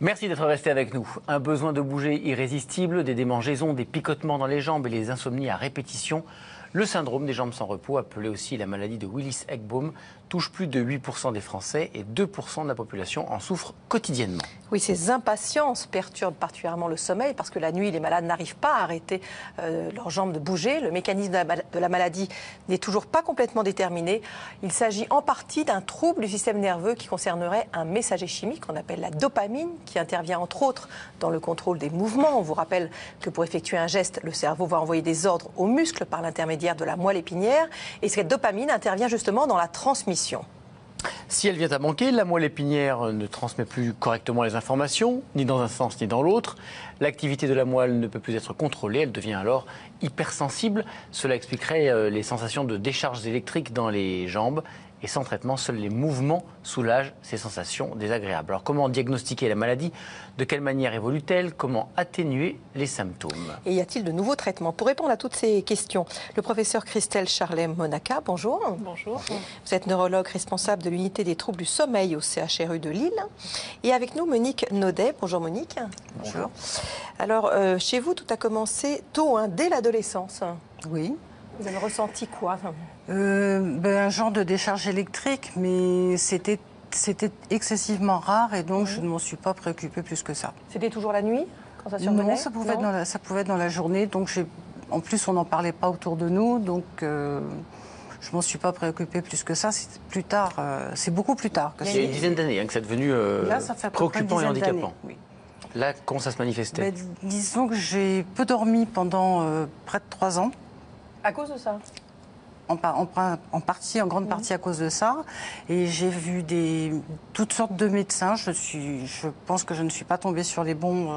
Merci d'être resté avec nous. Un besoin de bouger irrésistible, des démangeaisons, des picotements dans les jambes et les insomnies à répétition. Le syndrome des jambes sans repos, appelé aussi la maladie de Willis-Ekbom, touche plus de 8% des Français et 2% de la population en souffrent quotidiennement. Oui, ces impatiences perturbent particulièrement le sommeil parce que la nuit, les malades n'arrivent pas à arrêter leurs jambes de bouger. Le mécanisme de la maladie n'est toujours pas complètement déterminé. Il s'agit en partie d'un trouble du système nerveux qui concernerait un messager chimique qu'on appelle la dopamine, qui intervient entre autres dans le contrôle des mouvements. On vous rappelle que pour effectuer un geste, le cerveau va envoyer des ordres aux muscles par l'intermédiaire de la moelle épinière. Et cette dopamine intervient justement dans la transmission. Si elle vient à manquer, la moelle épinière ne transmet plus correctement les informations, ni dans un sens ni dans l'autre. L'activité de la moelle ne peut plus être contrôlée, elle devient alors hypersensible. Cela expliquerait les sensations de décharges électriques dans les jambes. Et sans traitement, seuls les mouvements soulagent ces sensations désagréables. Alors comment diagnostiquer la maladie? De quelle manière évolue-t-elle? Comment atténuer les symptômes? Et y a-t-il de nouveaux traitements? Pour répondre à toutes ces questions, le professeur Christelle Charlet-Monaca, bonjour. Bonjour. Vous êtes neurologue responsable de l'unité des troubles du sommeil au CHRU de Lille. Et avec nous, Monique Naudet. Bonjour Monique. Bonjour. Alors, chez vous, tout a commencé tôt, dès l'adolescence. Oui. Vous avez ressenti quoi? Un genre de décharge électrique, mais c'était excessivement rare et donc je ne m'en suis pas préoccupée plus que ça. C'était toujours la nuit quand ça survenait? Non, ça pouvait être dans la journée. Donc en plus, on n'en parlait pas autour de nous, donc je m'en suis pas préoccupée plus que ça. C'est plus tard, c'est beaucoup plus tard que ça. Il y a une dizaine d'années que c'est devenu Là, ça fait préoccupant et handicapant. Oui. Là, comment ça se manifestait? Disons que j'ai peu dormi pendant près de 3 ans. À cause de ça? En grande partie à cause de ça. Et j'ai vu toutes sortes de médecins. Je pense que je ne suis pas tombée sur les bons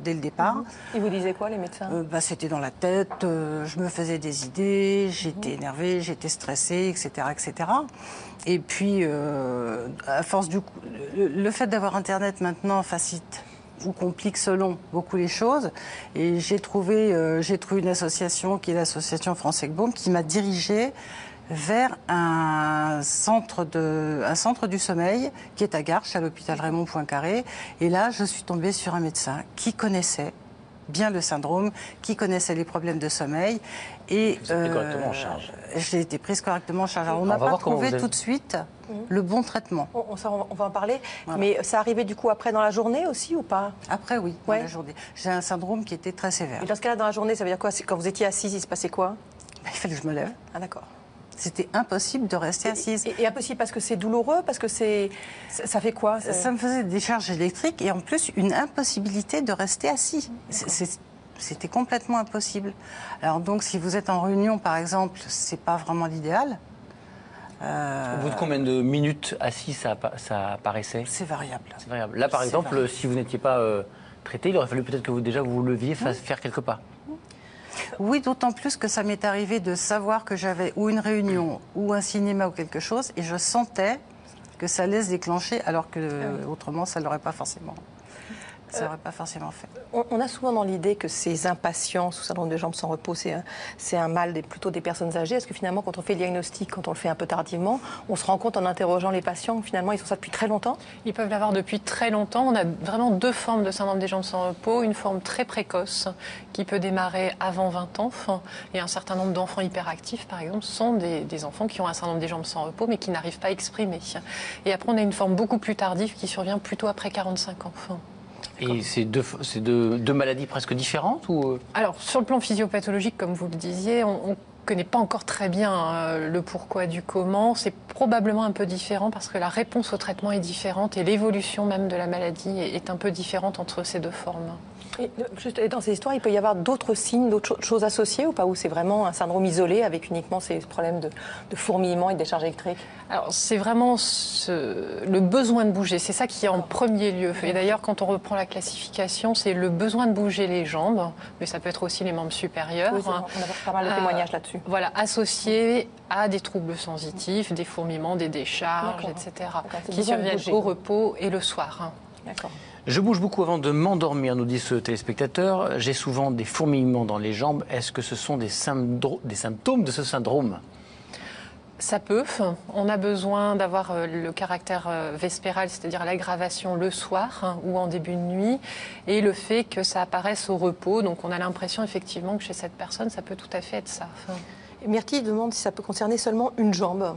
dès le départ. Ils vous disaient quoi, les médecins? C'était dans la tête, je me faisais des idées, j'étais énervée, j'étais stressée, etc., etc. Et puis, à force le fait d'avoir Internet maintenant facilite ou complique selon beaucoup les choses. Et j'ai trouvé une association qui est l'association France Ekbom qui m'a dirigée vers un centre du sommeil qui est à Garches, à l'hôpital Raymond Poincaré. Et là, je suis tombée sur un médecin qui connaissait bien le syndrome, qui connaissait les problèmes de sommeil. Et vous êtes pris correctement en charge. J'ai été prise correctement en charge. Alors, on n'a pas trouvé tout de suite le bon traitement. On va en parler. Voilà. Mais ça arrivait du coup après dans la journée aussi ou pas? Après, oui, dans la journée. J'ai un syndrome qui était très sévère. Et dans ce cas-là, dans la journée, ça veut dire quoi? Quand vous étiez assise, il se passait quoi? Il fallait que je me lève. Ah, d'accord. C'était impossible de rester assise. Et impossible parce que c'est douloureux, parce que ça fait quoi? Ça me faisait des charges électriques et en plus une impossibilité de rester assis. C'était complètement impossible. Alors donc, si vous êtes en réunion, par exemple, c'est pas vraiment l'idéal. Au bout de combien de minutes assis ça apparaissait? C'est variable. C'est variable. Là, par exemple, si vous n'étiez pas traité, il aurait fallu peut-être que vous vous leviez, faire quelques pas. Oui, d'autant plus que ça m'est arrivé de savoir que j'avais ou une réunion ou un cinéma ou quelque chose et je sentais que ça allait se déclencher alors que autrement ça ne l'aurait pas forcément. Ça n'aurait pas forcément fait. On a souvent dans l'idée que ces impatiences ou syndrome de jambes sans repos, c'est un mal plutôt des personnes âgées. Est-ce que finalement, quand on fait le diagnostic, quand on le fait un peu tardivement, on se rend compte en interrogeant les patients que finalement, ils ont ça depuis très longtemps? Ils peuvent l'avoir depuis très longtemps. On a vraiment 2 formes de syndrome des jambes sans repos. Une forme très précoce qui peut démarrer avant 20 ans. Et un certain nombre d'enfants hyperactifs, par exemple, sont des enfants qui ont un syndrome des jambes sans repos, mais qui n'arrivent pas à exprimer. Et après, on a une forme beaucoup plus tardive qui survient plutôt après 45 ans. Et c'est deux maladies presque différentes ou... Alors, sur le plan physiopathologique, comme vous le disiez, on ne connaît pas encore très bien le pourquoi du comment. C'est probablement un peu différent parce que la réponse au traitement est différente et l'évolution même de la maladie est un peu différente entre ces 2 formes. Et dans ces histoires, il peut y avoir d'autres signes, d'autres choses associées ou pas? Ou c'est vraiment un syndrome isolé avec uniquement ces problèmes de fourmillement et de décharge électrique? Alors, c'est vraiment le besoin de bouger. C'est ça qui est en premier lieu. Et d'ailleurs, quand on reprend la classification, c'est le besoin de bouger les jambes, mais ça peut être aussi les membres supérieurs. Oui, on a pas mal de témoignages là-dessus. Voilà, associés à des troubles sensitifs, des fourmillements, des décharges, etc., qui surviennent au repos et le soir. D'accord. Je bouge beaucoup avant de m'endormir, nous dit ce téléspectateur. J'ai souvent des fourmillements dans les jambes. Est-ce que ce sont des symptômes de ce syndrome? Ça peut. On a besoin d'avoir le caractère vespéral, c'est-à-dire l'aggravation le soir ou en début de nuit, et le fait que ça apparaisse au repos. Donc on a l'impression effectivement que chez cette personne, ça peut tout à fait être ça. Et Myrtille demande si ça peut concerner seulement une jambe.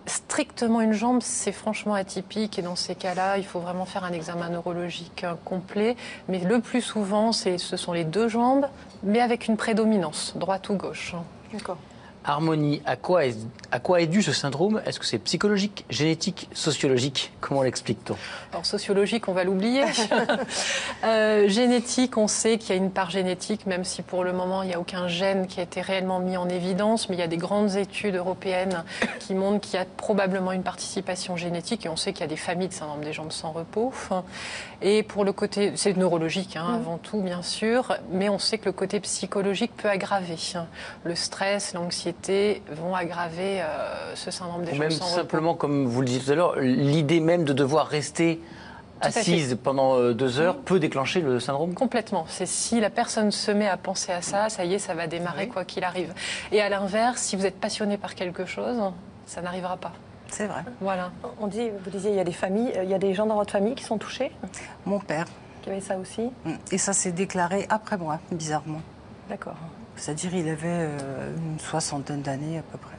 Strictement une jambe, c'est franchement atypique, et dans ces cas-là, il faut vraiment faire un examen neurologique complet. Mais le plus souvent, ce sont les 2 jambes, mais avec une prédominance, droite ou gauche. D'accord. Harmonie, à quoi est dû ce syndrome? Est-ce que c'est psychologique, génétique, sociologique? Comment l'explique-t-on? Alors sociologique, on va l'oublier. Génétique, on sait qu'il y a une part génétique, même si pour le moment, il n'y a aucun gène qui a été réellement mis en évidence. Mais il y a des grandes études européennes qui montrent qu'il y a probablement une participation génétique. Et on sait qu'il y a des familles de syndrome des jambes sans repos. Et pour le côté, c'est neurologique avant tout, bien sûr. Mais on sait que le côté psychologique peut aggraver. Le stress, l'anxiété vont aggraver ce syndrome des jambes sans repos. Même simplement, comme vous le disiez tout à l'heure, l'idée même de devoir rester assise pendant 2 heures peut déclencher le syndrome? Complètement. C'est si la personne se met à penser à ça, ça y est, ça va démarrer quoi qu'il arrive. Et à l'inverse, si vous êtes passionné par quelque chose, ça n'arrivera pas. C'est vrai. Voilà. Vous disiez, il y a des familles, il y a des gens dans votre famille qui sont touchés? Mon père. Qui avait ça aussi? Et ça s'est déclaré après moi, bizarrement. D'accord. C'est-à-dire il avait une 60aine d'années à peu près.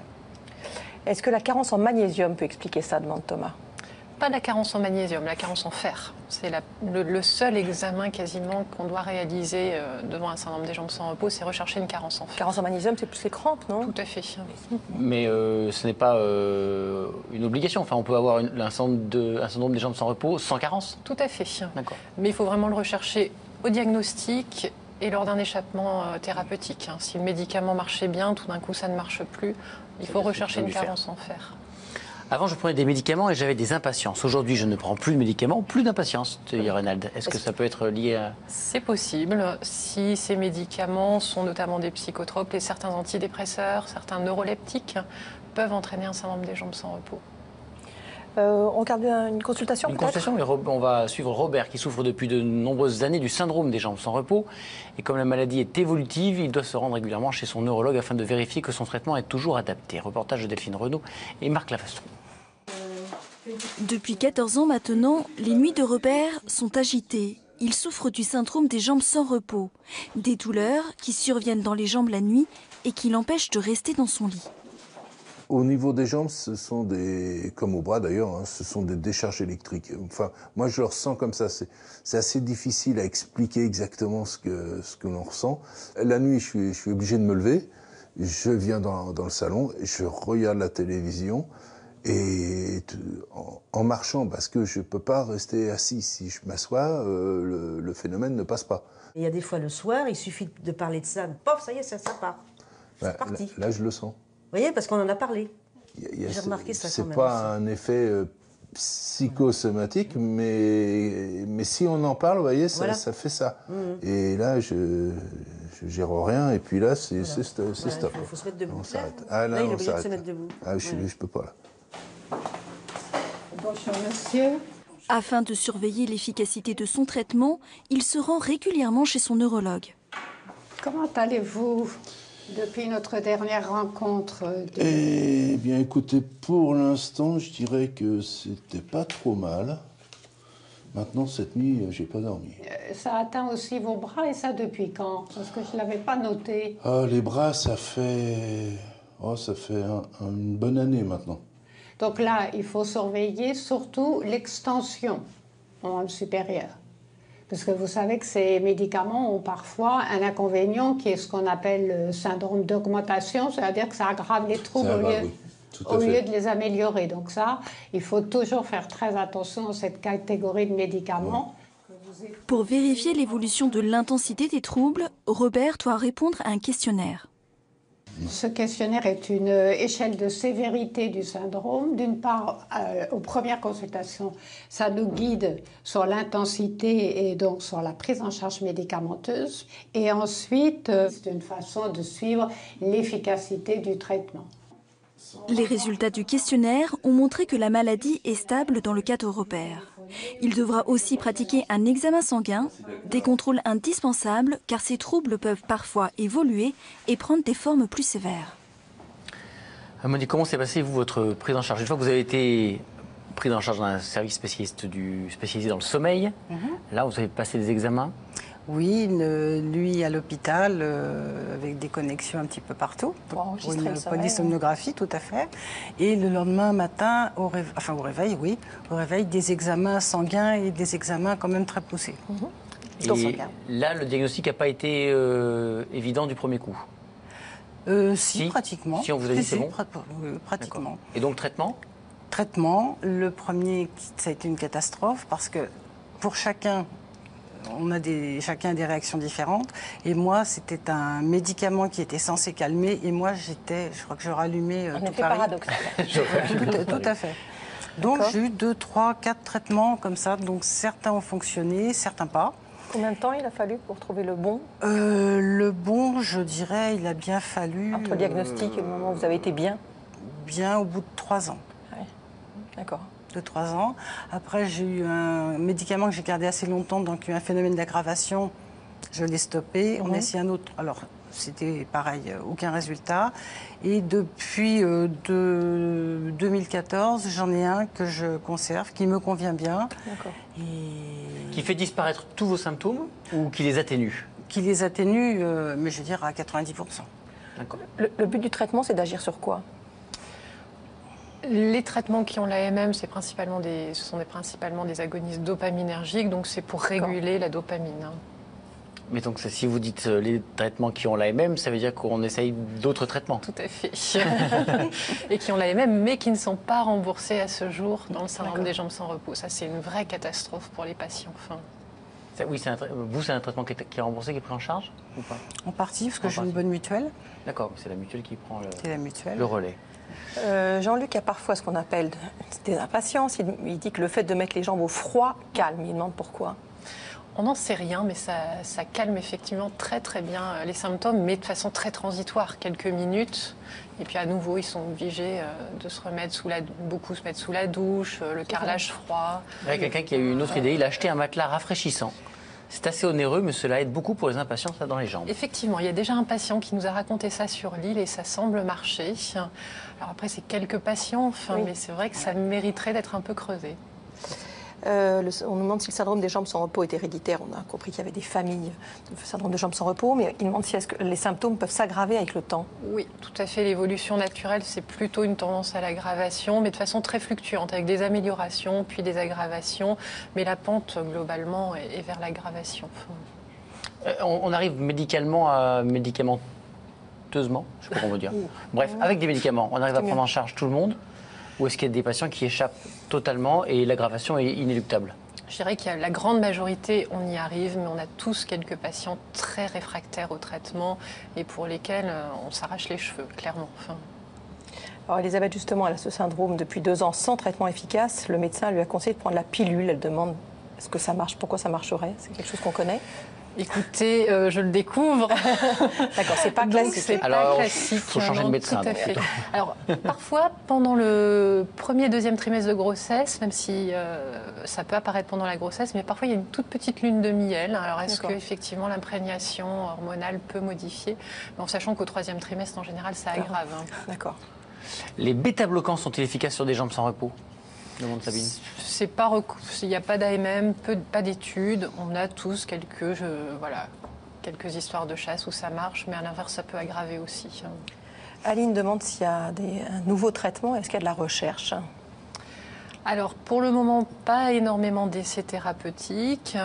Est-ce que la carence en magnésium peut expliquer ça, demande Thomas? Pas la carence en magnésium, la carence en fer. C'est le seul examen quasiment qu'on doit réaliser devant un syndrome des jambes sans repos, c'est rechercher une carence en fer. Carence en magnésium, c'est plus les crampes, non? Tout à fait. Mais ce n'est pas une obligation. Enfin, on peut avoir un syndrome des jambes sans repos sans carence? Tout à fait. D'accord. Mais il faut vraiment le rechercher au diagnostic et lors d'un échappement thérapeutique. Si le médicament marchait bien, tout d'un coup ça ne marche plus, il faut rechercher une carence en fer. Avant, je prenais des médicaments et j'avais des impatiences. Aujourd'hui, je ne prends plus de médicaments, plus d'impatience, Reynald. Est-ce que ça peut être lié à... C'est possible. Si ces médicaments sont notamment des psychotropes, et certains antidépresseurs, certains neuroleptiques peuvent entraîner un syndrome des jambes sans repos. On garde une consultation Une peut-être? consultation, on va suivre Robert qui souffre depuis de nombreuses années du syndrome des jambes sans repos. Et comme la maladie est évolutive, il doit se rendre régulièrement chez son neurologue afin de vérifier que son traitement est toujours adapté. Reportage de Delphine Renaud et Marc Lavastron. Depuis 14 ans maintenant, les nuits de Robert sont agitées. Il souffre du syndrome des jambes sans repos. Des douleurs qui surviennent dans les jambes la nuit et qui l'empêchent de rester dans son lit. Au niveau des jambes, ce sont comme au bras d'ailleurs, ce sont des décharges électriques. Enfin, moi je le ressens comme ça. C'est assez difficile à expliquer exactement ce que l'on ressent. La nuit, je suis obligé de me lever. Je viens dans le salon, je regarde la télévision et en marchant, parce que je peux pas rester assis. Si je m'assois, le phénomène ne passe pas. Il y a des fois le soir, il suffit de parler de ça, pof, ça y est, ça part. C'est parti. Là, je le sens. Vous voyez, parce qu'on en a parlé. J'ai remarqué ça quand même. C'est pas un effet psychosomatique, mais si on en parle, vous voyez, ça fait ça. Et là, je gère rien, et puis là, c'est stop. Il faut se mettre debout. On s'arrête. Là, il est obligé de se mettre debout. Ah, je peux pas, là. Bonjour, monsieur. Afin de surveiller l'efficacité de son traitement, il se rend régulièrement chez son neurologue. Comment allez-vous depuis notre dernière rencontre Eh bien, écoutez, pour l'instant, je dirais que c'était pas trop mal. Maintenant, cette nuit, j'ai pas dormi. Ça atteint aussi vos bras, et ça depuis quand? Parce que je l'avais pas noté. Ah, les bras, ça fait une bonne année maintenant. Donc là, il faut surveiller surtout l'extension en membre supérieur. Parce que vous savez que ces médicaments ont parfois un inconvénient qui est ce qu'on appelle le syndrome d'augmentation, c'est-à-dire que ça aggrave les troubles au lieu de les améliorer. Donc ça, il faut toujours faire très attention à cette catégorie de médicaments. Ouais. Pour vérifier l'évolution de l'intensité des troubles, Robert doit répondre à un questionnaire. Ce questionnaire est une échelle de sévérité du syndrome. D'une part, aux premières consultations, ça nous guide sur l'intensité et donc sur la prise en charge médicamenteuse. Et ensuite, c'est une façon de suivre l'efficacité du traitement. Les résultats du questionnaire ont montré que la maladie est stable dans le cas de Robert. Il devra aussi pratiquer un examen sanguin, des contrôles indispensables car ces troubles peuvent parfois évoluer et prendre des formes plus sévères. Monique, comment s'est passée, vous, votre prise en charge? Une fois que vous avez été prise en charge dans un service spécialisé dans le sommeil, là, vous avez passé des examens? Oui, lui à l'hôpital, avec des connexions un petit peu partout, Pour enregistrer une le sommeil, polysomnographie, tout à fait. Et le lendemain matin, au réveil, des examens sanguins et des examens quand même très poussés. Et là, le diagnostic n'a pas été évident du premier coup? Si, pratiquement. Si on vous a dit c'est bon? Pratiquement. Et donc, traitement? Traitement, le premier, ça a été une catastrophe parce que pour chacun, chacun a des réactions différentes. Et moi, c'était un médicament qui était censé calmer. Et moi, je crois que je rallumais Un tout effet Paris. paradoxal. Tout à fait. Donc, j'ai eu 2, 3, 4 traitements comme ça. Donc, certains ont fonctionné, certains pas. Combien de temps il a fallu pour trouver le bon? Le bon, je dirais, il a bien fallu... Entre le diagnostic et le moment où vous avez été bien? Bien au bout de 3 ans. Oui. D'accord. De 3 ans. Après, j'ai eu un médicament que j'ai gardé assez longtemps, donc il y a eu un phénomène d'aggravation. Je l'ai stoppé. On a essayé un autre. Alors, c'était pareil, aucun résultat. Et depuis 2014, j'en ai un que je conserve, qui me convient bien. D'accord. Qui fait disparaître tous vos symptômes ou qui les atténue? Qui les atténue, mais je veux dire à 90%. D'accord. Le but du traitement, c'est d'agir sur quoi? Les traitements qui ont l'AMM, ce sont principalement des agonistes dopaminergiques, donc c'est pour réguler la dopamine. Mais donc, si vous dites les traitements qui ont l'AMM, ça veut dire qu'on essaye d'autres traitements? Tout à fait. Et qui ont l'AMM, mais qui ne sont pas remboursés à ce jour dans le syndrome des jambes sans repos. Ça, c'est une vraie catastrophe pour les patients. Enfin, Oui, c'est un traitement qui est remboursé, qui est pris en charge ou pas? En partie, parce que j'ai une bonne mutuelle. D'accord, c'est la mutuelle qui prend le relais. Jean-Luc a parfois ce qu'on appelle des impatiences. Il dit que le fait de mettre les jambes au froid calme. Il demande pourquoi. on n'en sait rien, mais ça calme effectivement très très bien les symptômes, mais de façon très transitoire, quelques minutes. Et puis à nouveau, ils sont obligés de se remettre beaucoup se mettre sous la douche, le carrelage froid. Il y a quelqu'un qui a eu une autre idée, il a acheté un matelas rafraîchissant. C'est assez onéreux, mais cela aide beaucoup pour les impatients dans les jambes. Effectivement, il y a déjà un patient qui nous a raconté ça sur l'île et ça semble marcher. Alors après, c'est quelques patients, mais c'est vrai que ça mériterait d'être un peu creusé. On nous demande si le syndrome des jambes sans repos est héréditaire. On a compris qu'il y avait des familles de syndrome de jambes sans repos, mais il demande si est-ce que les symptômes peuvent s'aggraver avec le temps. Oui, tout à fait. L'évolution naturelle, c'est plutôt une tendance à l'aggravation, mais de façon très fluctuante, avec des améliorations, puis des aggravations. Mais la pente, globalement, est vers l'aggravation. On arrive médicamenteusement, je ne sais pas comment on veut dire. Bref, avec des médicaments, on arrive à prendre en charge tout le monde. Ou est-ce qu'il y a des patients qui échappent totalement et l'aggravation est inéluctable? Je dirais qu'il y a la grande majorité, on y arrive, mais on a tous quelques patients très réfractaires au traitement et pour lesquels on s'arrache les cheveux, clairement. Alors Elisabeth, justement, elle a ce syndrome depuis 2 ans sans traitement efficace. Le médecin lui a conseillé de prendre la pilule. Elle demande est-ce que ça marche, pourquoi ça marcherait? C'est quelque chose qu'on connaît? Écoutez, je le découvre. D'accord, c'est pas classique. C'est pas classique. Il faut changer de médecin. Tout à fait. Alors, parfois, pendant le premier, deuxième trimestre de grossesse, même si ça peut apparaître pendant la grossesse, mais parfois il y a une toute petite lune de miel. Alors, est-ce qu'effectivement l'imprégnation hormonale peut modifier? En sachant qu'au 3e trimestre, en général, ça aggrave. D'accord. Les bêta-bloquants sont-ils efficaces sur des jambes sans repos? Demande Sabine. Il n'y a pas d'AMM, pas d'études. On a tous quelques quelques histoires de chasse où ça marche, mais à l'inverse, ça peut aggraver aussi. Aline demande s'il y a un nouveau traitement. Est-ce qu'il y a de la recherche? Alors, pour le moment, pas énormément d'essais thérapeutiques.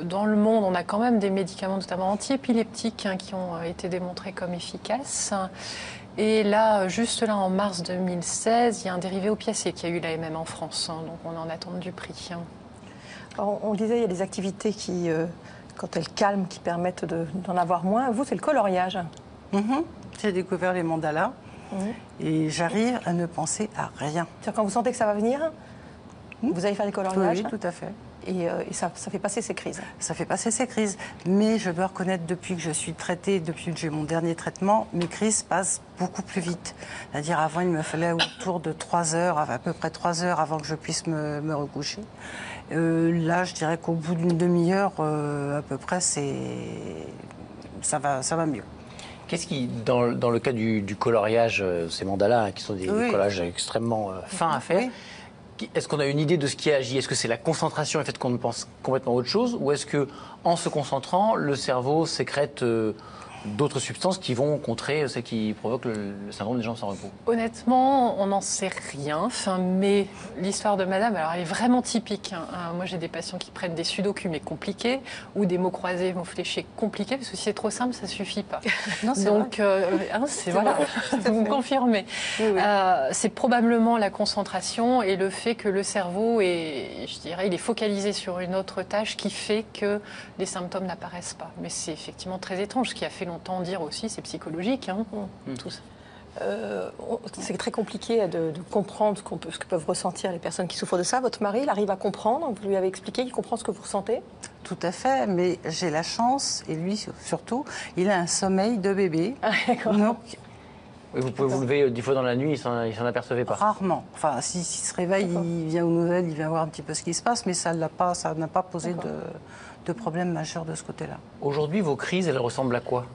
Dans le monde, on a quand même des médicaments, notamment antiépileptiques, qui ont été démontrés comme efficaces. Et là, juste là, en mars 2016, il y a un dérivé opiacé qui a eu l'AMM en France. Donc, on est en attente du prix. Alors, on disait, il y a des activités qui, quand elles calment, qui permettent d'en avoir moins. Vous, c'est le coloriage. J'ai découvert les mandalas et j'arrive à ne penser à rien. C'est-à-dire quand vous sentez que ça va venir, vous allez faire des coloriages? Oui, tout à fait. Et ça fait passer ces crises. Ça fait passer ces crises. Mais je dois reconnaître, depuis que je suis traitée, depuis que j'ai mon dernier traitement, mes crises passent beaucoup plus vite. C'est-à-dire, avant, il me fallait autour de 3 heures, à peu près 3 heures avant que je puisse me recoucher. Là, je dirais qu'au bout d'une demi-heure, à peu près, ça va mieux. Qu'est-ce qui, dans le cas du coloriage, ces mandalas, qui sont des collages extrêmement fins à faire, est-ce qu'on a une idée de ce qui agit? Est-ce que c'est la concentration et le fait qu'on pense complètement autre chose? Ou est-ce qu'en se concentrant, le cerveau sécrète d'autres substances qui vont contrer ce qui provoque le syndrome des jambes sans repos? Honnêtement, on n'en sait rien. Mais l'histoire de madame, alors elle est vraiment typique. Moi, j'ai des patients qui prennent des sudoku mais compliqués ou des mots croisés, mots fléchés compliqués, parce que si c'est trop simple, ça suffit pas. Non, c'est donc, voilà, vous me confirmez. C'est probablement la concentration et le fait que le cerveau est, je dirais, il est focalisé sur une autre tâche qui fait que les symptômes n'apparaissent pas. Mais c'est effectivement très étrange, ce qui a fait longtemps dire aussi, c'est psychologique, tout ça. C'est très compliqué de comprendre ce que peuvent ressentir les personnes qui souffrent de ça. Votre mari, il arrive à comprendre, vous lui avez expliqué, il comprend ce que vous ressentez? Tout à fait, mais j'ai la chance, et lui surtout, il a un sommeil de bébé. Donc, oui, vous pouvez vous lever 10 fois dans la nuit, il s'en apercevait pas? Rarement. Enfin, s'il se réveille, il vient aux nouvelles, il vient voir un petit peu ce qui se passe, mais ça n'a pas posé de problème majeur de ce côté-là. Aujourd'hui, vos crises, elles ressemblent à quoi?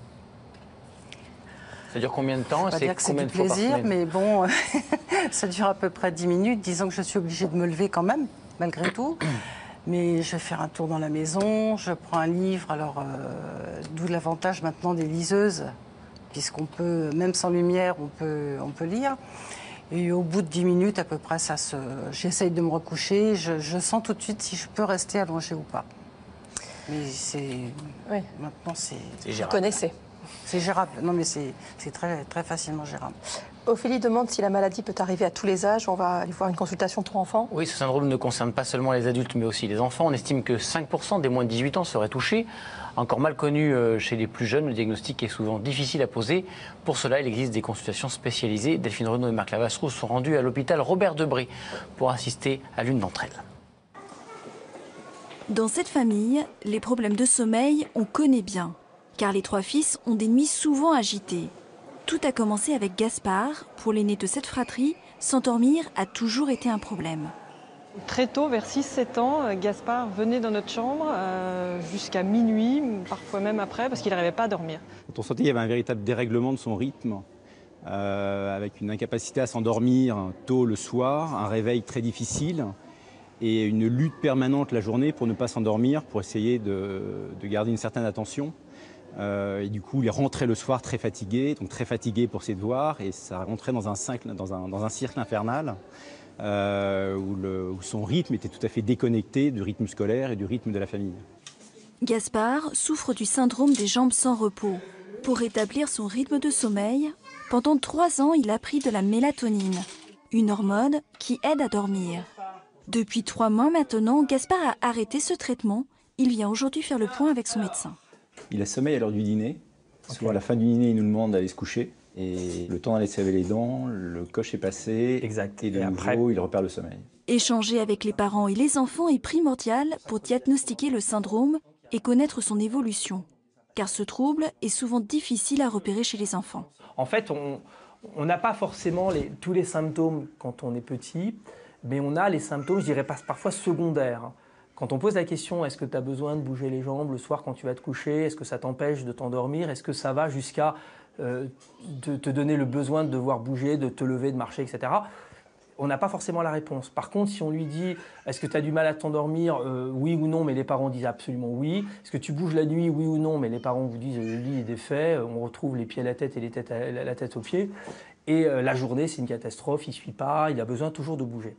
Ça dure combien de temps? C'est que c'est du plaisir, mais bon, ça dure à peu près 10 minutes. Disons que je suis obligée de me lever quand même, malgré tout. Mais je vais faire un tour dans la maison, je prends un livre. Alors, d'où l'avantage maintenant des liseuses, puisqu'on peut, même sans lumière, on peut lire. Et au bout de 10 minutes, à peu près, j'essaye de me recoucher. Je sens tout de suite si je peux rester allongée ou pas. Mais maintenant, c'est gérable. Vous connaissez? C'est gérable. Non, mais c'est très, très facilement gérable. Ophélie demande si la maladie peut arriver à tous les âges. On va aller voir une consultation pour enfants. Oui, ce syndrome ne concerne pas seulement les adultes, mais aussi les enfants. On estime que 5% des moins de 18 ans seraient touchés. Encore mal connu chez les plus jeunes, le diagnostic est souvent difficile à poser. Pour cela, il existe des consultations spécialisées. Delphine Renaud et Marc Lavasseroux sont rendus à l'hôpital Robert Debré pour assister à l'une d'entre elles. Dans cette famille, les problèmes de sommeil, on connaît bien, car les 3 fils ont des nuits souvent agitées. Tout a commencé avec Gaspard. Pour l'aîné de cette fratrie, s'endormir a toujours été un problème. Très tôt, vers 6-7 ans, Gaspard venait dans notre chambre jusqu'à minuit, parfois même après, parce qu'il n'arrivait pas à dormir. On sentait qu'il y avait un véritable dérèglement de son rythme, avec une incapacité à s'endormir tôt le soir, un réveil très difficile et une lutte permanente la journée pour ne pas s'endormir, pour essayer de garder une certaine attention. Et du coup, il rentrait le soir très fatigué pour ses devoirs, et ça rentrait dans un cirque infernal où son rythme était tout à fait déconnecté du rythme scolaire et du rythme de la famille. Gaspard souffre du syndrome des jambes sans repos. Pour rétablir son rythme de sommeil, pendant 3 ans, il a pris de la mélatonine, une hormone qui aide à dormir. Depuis 3 mois maintenant, Gaspard a arrêté ce traitement. Il vient aujourd'hui faire le point avec son médecin. Il a sommeil à l'heure du dîner. Souvent, à la fin du dîner, il nous demande d'aller se coucher. Et le temps d'aller se laver les dents, le coche est passé. Exact. Et de nouveau, il repère le sommeil. Échanger avec les parents et les enfants est primordial pour diagnostiquer le syndrome et connaître son évolution. Car ce trouble est souvent difficile à repérer chez les enfants. En fait, on n'a pas forcément tous les symptômes quand on est petit, mais on a les symptômes, je dirais parfois secondaires. Quand on pose la question, est-ce que tu as besoin de bouger les jambes le soir quand tu vas te coucher? Est-ce que ça t'empêche de t'endormir? Est-ce que ça va jusqu'à te donner le besoin de devoir bouger, de te lever, de marcher, etc. On n'a pas forcément la réponse. Par contre, si on lui dit, est-ce que tu as du mal à t'endormir? Oui ou non, mais les parents disent absolument oui. Est-ce que tu bouges la nuit? Oui ou non, mais les parents vous disent, le lit est défait, on retrouve les pieds à la tête et la tête aux pieds. Et la journée, c'est une catastrophe, il ne suit pas, il a besoin toujours de bouger.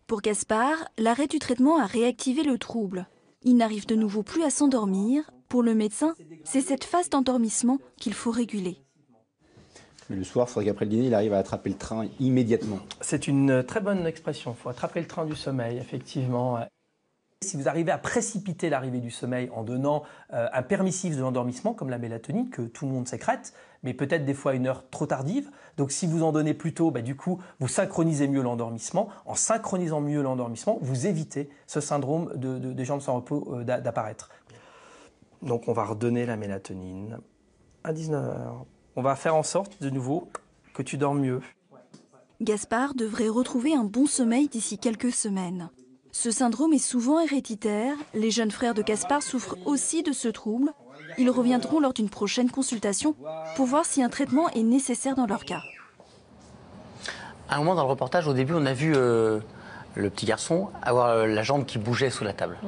Pour Gaspard, l'arrêt du traitement a réactivé le trouble. Il n'arrive de nouveau plus à s'endormir. Pour le médecin, c'est cette phase d'endormissement qu'il faut réguler. Mais le soir, il faudrait qu'après le dîner, il arrive à attraper le train immédiatement. C'est une très bonne expression. Il faut attraper le train du sommeil, effectivement. Si vous arrivez à précipiter l'arrivée du sommeil en donnant un permissif de l'endormissement, comme la mélatonine, que tout le monde sécrète, mais peut-être des fois à une heure trop tardive. Donc si vous en donnez plus tôt, du coup, vous synchronisez mieux l'endormissement. En synchronisant mieux l'endormissement, vous évitez ce syndrome des jambes sans repos d'apparaître. Donc on va redonner la mélatonine à 19h. On va faire en sorte, de nouveau, que tu dors mieux. Gaspard devrait retrouver un bon sommeil d'ici quelques semaines. Ce syndrome est souvent héréditaire. Les jeunes frères de Gaspard souffrent aussi de ce trouble. Ils reviendront lors d'une prochaine consultation pour voir si un traitement est nécessaire dans leur cas. À un moment dans le reportage, au début, on a vu le petit garçon avoir la jambe qui bougeait sous la table.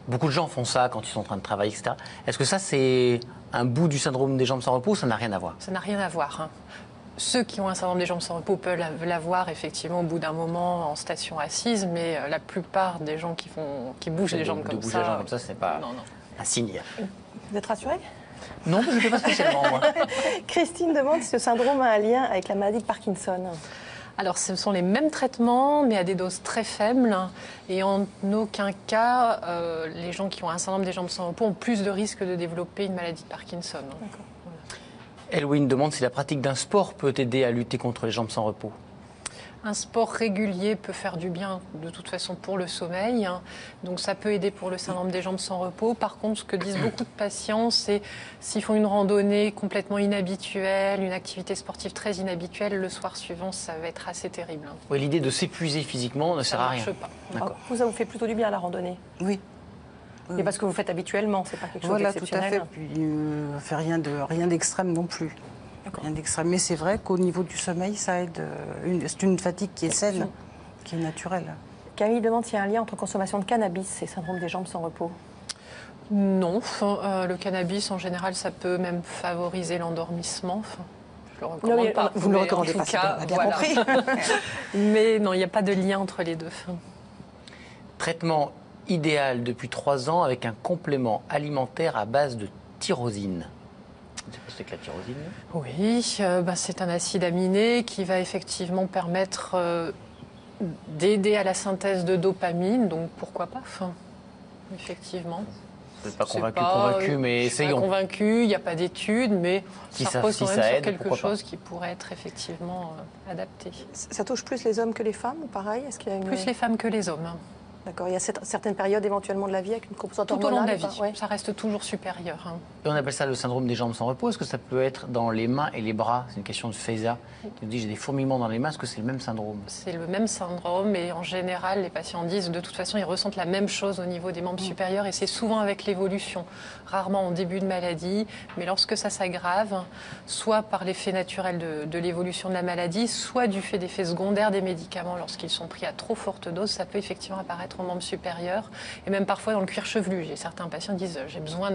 Beaucoup de gens font ça quand ils sont en train de travailler, etc. Est-ce que ça, c'est un bout du syndrome des jambes sans repos ou ça n'a rien à voir? Ça n'a rien à voir, hein. Ceux qui ont un syndrome des jambes sans repos peuvent l'avoir effectivement au bout d'un moment en station assise, mais la plupart des gens qui bougent les jambes comme ça... bouger les jambes comme ça, ce n'est pas un signe. Vous êtes rassurée? Non, je ne fais pas spécialement, moi. Christine demande si ce syndrome a un lien avec la maladie de Parkinson. Alors, ce sont les mêmes traitements, mais à des doses très faibles. Et en aucun cas, les gens qui ont un syndrome des jambes sans repos ont plus de risques de développer une maladie de Parkinson. D'accord. Elwin demande si la pratique d'un sport peut aider à lutter contre les jambes sans repos. Un sport régulier peut faire du bien de toute façon pour le sommeil, hein. Donc ça peut aider pour le syndrome des jambes sans repos. Par contre, ce que disent beaucoup de patients, c'est s'ils font une randonnée complètement inhabituelle, une activité sportive très inhabituelle, le soir suivant, ça va être assez terrible, hein. Oui, l'idée de s'épuiser physiquement ne sert à rien. Ça marche pas. D'accord. Ça vous fait plutôt du bien la randonnée? Oui. Et parce que vous faites habituellement, c'est pas quelque chose Voilà, tout à d'exceptionnel. fait. Puis, fait rien d'extrême non plus. Rien d'extrême. Mais c'est vrai qu'au niveau du sommeil, ça aide. C'est une fatigue qui est saine, qui est naturelle. Camille demande s'il y a un lien entre consommation de cannabis et syndrome des jambes sans repos. Non, le cannabis en général, ça peut même favoriser l'endormissement. Je le recommande pas. Vous ne le recommandez pas, cas, on a bien voilà. compris. Mais non, il n'y a pas de lien entre les deux. Traitement idéal depuis 3 ans avec un complément alimentaire à base de tyrosine. Vous savez ce que c'est que la tyrosine? Oui, c'est un acide aminé qui va effectivement permettre d'aider à la synthèse de dopamine, donc pourquoi pas, effectivement. Vous n'êtes pas convaincu, mais essayons. Pas convaincu, il n'y a pas d'études, mais ça repose quand même sur quelque chose qui pourrait être effectivement adapté. Ça touche plus les hommes que les femmes, ou pareil? Est-ce qu'il y a Plus les femmes que les hommes. D'accord. Il y a certaines périodes éventuellement de la vie avec une composante hormonale. Tout au long de la vie, ouais. ça reste toujours supérieur. Et on appelle ça le syndrome des jambes sans repos. Est-ce que ça peut être dans les mains et les bras? C'est une question de Faiza qui nous dit j'ai des fourmillements dans les mains. Est-ce que c'est le même syndrome? C'est le même syndrome et en général, les patients disent de toute façon, ils ressentent la même chose au niveau des membres supérieurs et c'est souvent avec l'évolution. Rarement en début de maladie, mais lorsque ça s'aggrave, soit par l'effet naturel de l'évolution de la maladie, soit du fait d'effets secondaires des médicaments lorsqu'ils sont pris à trop forte dose, ça peut effectivement apparaître aux membres supérieurs et même parfois dans le cuir chevelu. J'ai certains patients qui disent j'ai besoin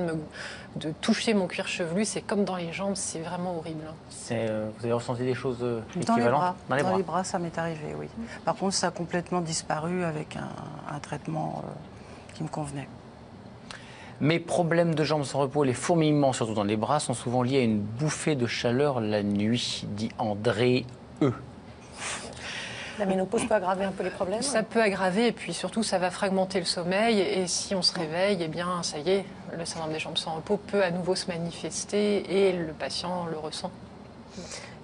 de toucher mon cuir chevelu, c'est comme dans les jambes, c'est vraiment horrible. Vous avez ressenti des choses dans les équivalentes? bras. Dans les bras, ça m'est arrivé, oui. Par contre, ça a complètement disparu avec un traitement qui me convenait. Mes problèmes de jambes sans repos, les fourmillements, surtout dans les bras, sont souvent liés à une bouffée de chaleur la nuit, dit André E. La ménopause peut aggraver un peu les problèmes? Ça peut aggraver et puis surtout ça va fragmenter le sommeil et si on se réveille, eh bien ça y est, le syndrome des jambes sans repos peut à nouveau se manifester et le patient le ressent.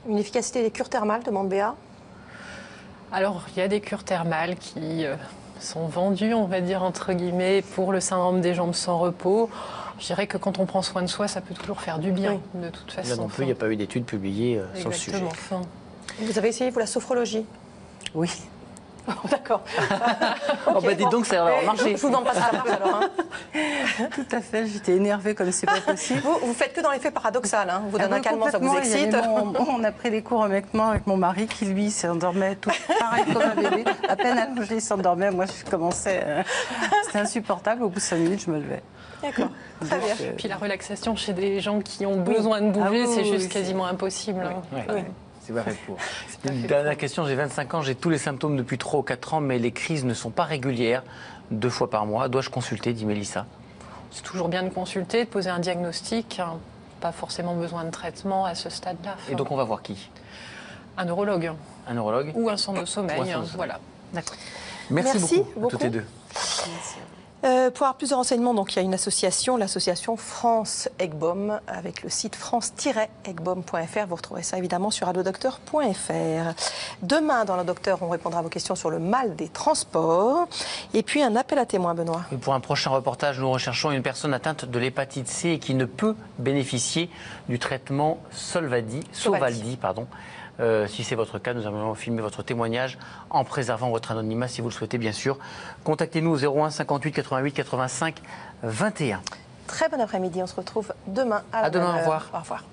Une efficacité des cures thermales, demande Béa? Alors il y a des cures thermales qui sont vendues, on va dire entre guillemets, pour le syndrome des jambes sans repos. Je dirais que quand on prend soin de soi, ça peut toujours faire du bien, de toute façon. Là non plus, il n'y a pas eu d'études publiées sur le sujet. Vous avez essayé, vous, la sophrologie? Oui. D'accord. Oh bah dites donc, ça a marché. Je vous demande pas si ça marche alors. Hein. Tout à fait, j'étais énervée comme c'est pas possible. Vous faites que dans l'effet paradoxal, hein. Vous donnez un calmant, ça vous excite. On a pris des cours en même temps avec mon mari qui, lui, s'endormait tout pareil comme un bébé. À peine allongé, il s'endormait. Moi, je commençais. C'était insupportable. Au bout de 5 minutes, je me levais. D'accord, très bien. Puis la relaxation chez des gens qui ont besoin de bouger, c'est juste quasiment impossible. Oui. C'est pas fait pour. Une dernière question, j'ai 25 ans, j'ai tous les symptômes depuis 3 ou 4 ans, mais les crises ne sont pas régulières, 2 fois par mois. Dois-je consulter, dit Mélissa? C'est toujours bien de consulter, de poser un diagnostic. Pas forcément besoin de traitement à ce stade-là. Et donc on va voir qui? Un neurologue. Un neurologue? Ou un centre de sommeil. Voilà. D'accord. Merci beaucoup à toutes les deux. Pour avoir plus de renseignements, donc, il y a une association, l'association France Egbom, avec le site france-egbom.fr. Vous retrouverez ça évidemment sur allodocteur.fr. Demain, dans le docteur, on répondra à vos questions sur le mal des transports. Et puis un appel à témoins, Benoît. Et pour un prochain reportage, nous recherchons une personne atteinte de l'hépatite C et qui ne peut bénéficier du traitement Sovaldi. Si c'est votre cas, nous allons filmer votre témoignage en préservant votre anonymat si vous le souhaitez, bien sûr. Contactez-nous au 01 58 88 85 21. très bon après-midi. On se retrouve demain à la demain, même au heure. revoir. Au revoir.